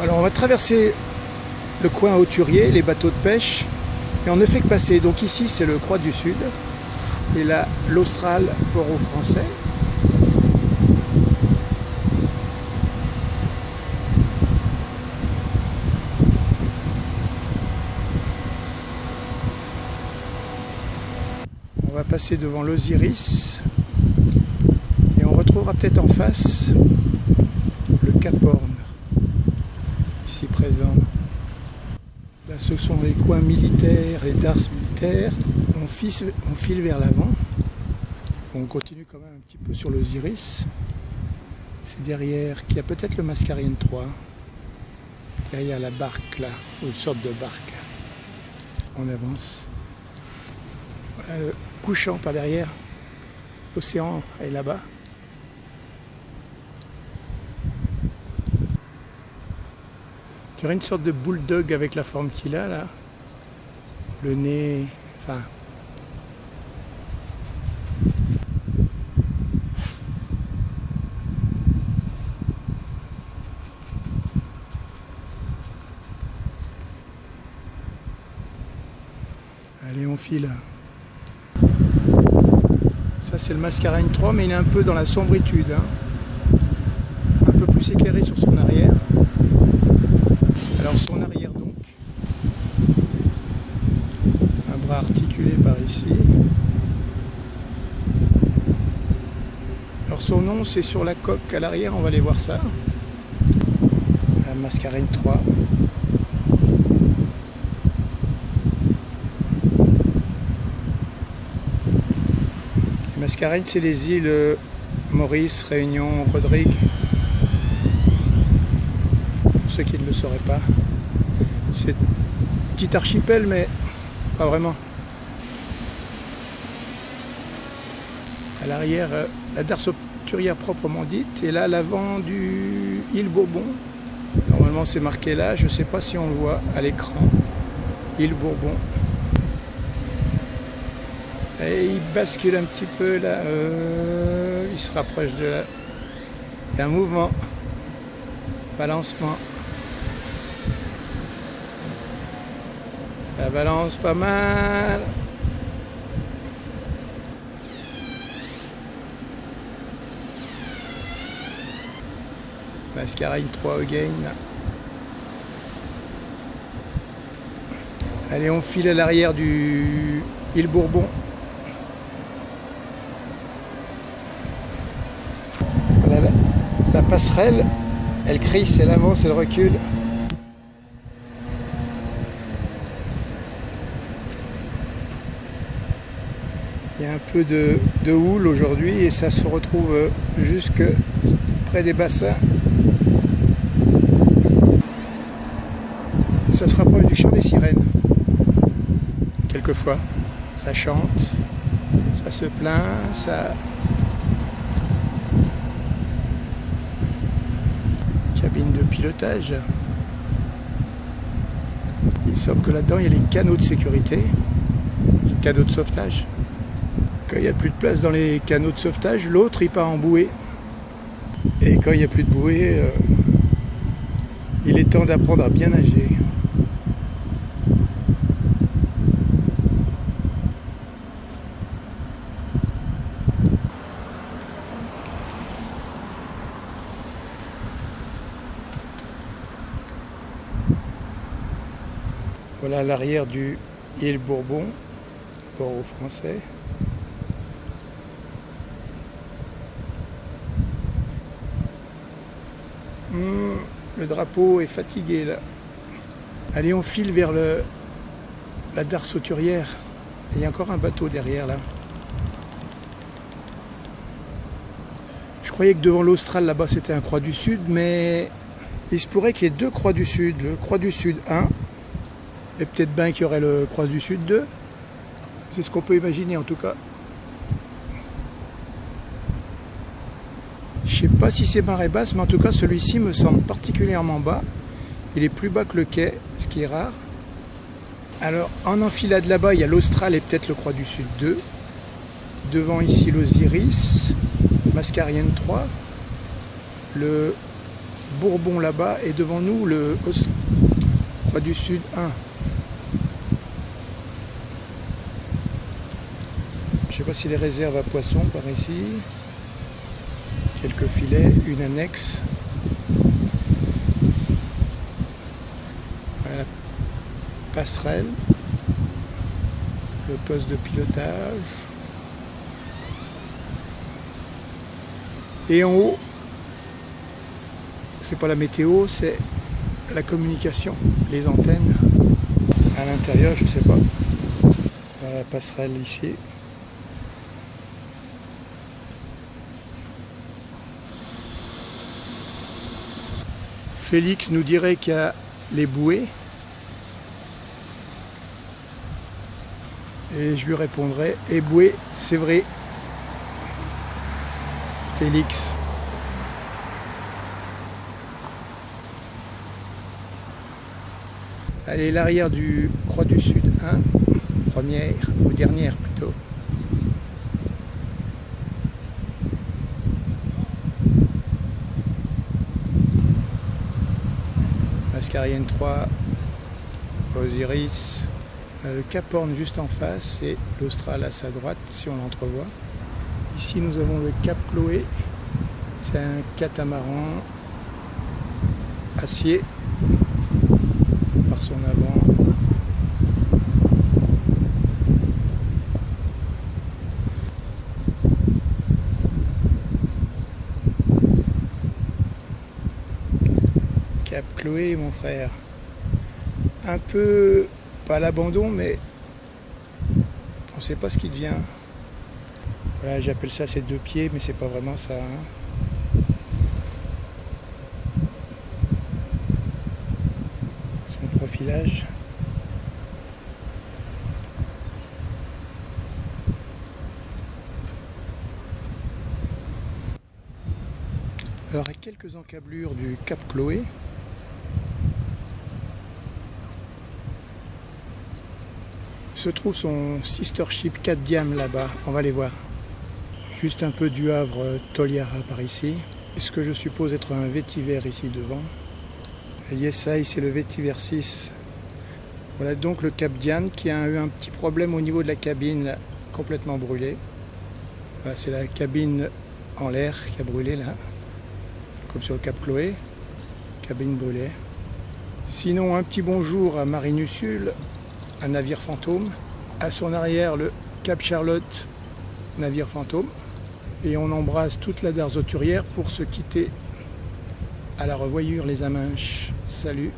Alors on va traverser le coin hauturier, les bateaux de pêche, et on ne fait que passer. Donc ici c'est le Croix du Sud, et là l'Austral, port aux Français. On va passer devant l'Osiris, et on retrouvera peut-être en face le Cap Horn, ici présent. Là, ce sont les coins militaires, les darses militaires. On file vers l'avant. On continue quand même un petit peu sur l'Osiris. C'est derrière qu'il y a peut-être le Mascarène 3. Derrière la barque là, ou une sorte de barque. On avance. Voilà le couchant par derrière. L'océan est là-bas. Il y aurait une sorte de bulldog avec la forme qu'il a là. Le nez, enfin. Allez, on file. Ça c'est le Mascarène 3, mais il est un peu dans la sombritude, hein. Un peu plus éclairé sur son arrière. Alors son arrière donc, un bras articulé par ici. Alors son nom c'est sur la coque à l'arrière, on va aller voir ça. La Mascarène 3. Les Mascareignes c'est les îles Maurice, Réunion, Rodrigue. Ceux qui ne le sauraient pas. C'est un petit archipel, mais pas vraiment. À l'arrière, la darse hauturière proprement dite, et là, l'avant du île Bourbon. Normalement, c'est marqué là, je ne sais pas si on le voit à l'écran. Île Bourbon. Et il bascule un petit peu là. Il se rapproche de là. Il y a un mouvement. Balancement. Ça balance pas mal. Mascarène 3 again. Allez, on file à l'arrière du île Bourbon. Voilà la passerelle. Elle crisse, elle avance, elle recule. Il y a un peu de houle aujourd'hui et ça se retrouve jusque près des bassins. Ça se rapproche du chant des sirènes. Quelquefois, ça chante, ça se plaint, ça... Cabine de pilotage. Il semble que là-dedans, il y a les canaux de sécurité, les canaux de sauvetage. Quand il n'y a plus de place dans les canaux de sauvetage, l'autre il part en bouée. Et quand il n'y a plus de bouée, il est temps d'apprendre à bien nager. Voilà l'arrière du île Bourbon, port aux Français. Le drapeau est fatigué là. Allez, on file vers la darse hauturière. Il y a encore un bateau derrière là. Je croyais que devant l'Austral là-bas c'était un Croix du Sud, mais il se pourrait qu'il y ait deux Croix du Sud. Le Croix du Sud 1 et peut-être bien qu'il y aurait le Croix du Sud 2. C'est ce qu'on peut imaginer en tout cas. Je ne sais pas si c'est marée basse, mais en tout cas celui-ci me semble particulièrement bas. Il est plus bas que le quai, ce qui est rare. Alors en enfilade là-bas, il y a l'Austral et peut-être le Croix du Sud 2. Devant ici l'Osiris, Mascarène 3, le Bourbon là-bas et devant nous le Croix du Sud 1. Je ne sais pas si les réserves à poissons par ici. Quelques filets, une annexe. Voilà la passerelle. Le poste de pilotage. Et en haut, c'est pas la météo, c'est la communication, les antennes. À l'intérieur, je sais pas. La passerelle ici. Félix nous dirait qu'il y a les bouées. Et je lui répondrai, et bouées, c'est vrai. Félix. Allez, l'arrière du Croix du Sud 1, première ou dernière plutôt. Mascarienne 3, Osiris, le Cap Horn juste en face et l'Austral à sa droite si on l'entrevoit. Ici nous avons le Cap Chloé, c'est un catamaran acier par son avant. Cap Chloé mon frère, un peu pas à l'abandon mais on ne sait pas ce qu'il devient. Voilà, j'appelle ça ses deux pieds mais c'est pas vraiment ça hein. Son profilage. Alors à quelques encablures du Cap Chloé, se trouve son sister ship 4 diams là-bas, on va les voir. Juste un peu du Havre Toliara par ici. Ce que je suppose être un vétiver ici devant. Et Yesai, c'est le vétiver 6. Voilà donc le Cap Diane qui a eu un petit problème au niveau de la cabine, là, complètement brûlée. Voilà, c'est la cabine en l'air qui a brûlé là, comme sur le Cap Chloé, cabine brûlée. Sinon, un petit bonjour à Marinusul, un navire fantôme. À son arrière, le Cap Charlotte, navire fantôme. Et on embrasse toute la Darzoturière pour se quitter. À la revoyure les Aminches. Salut.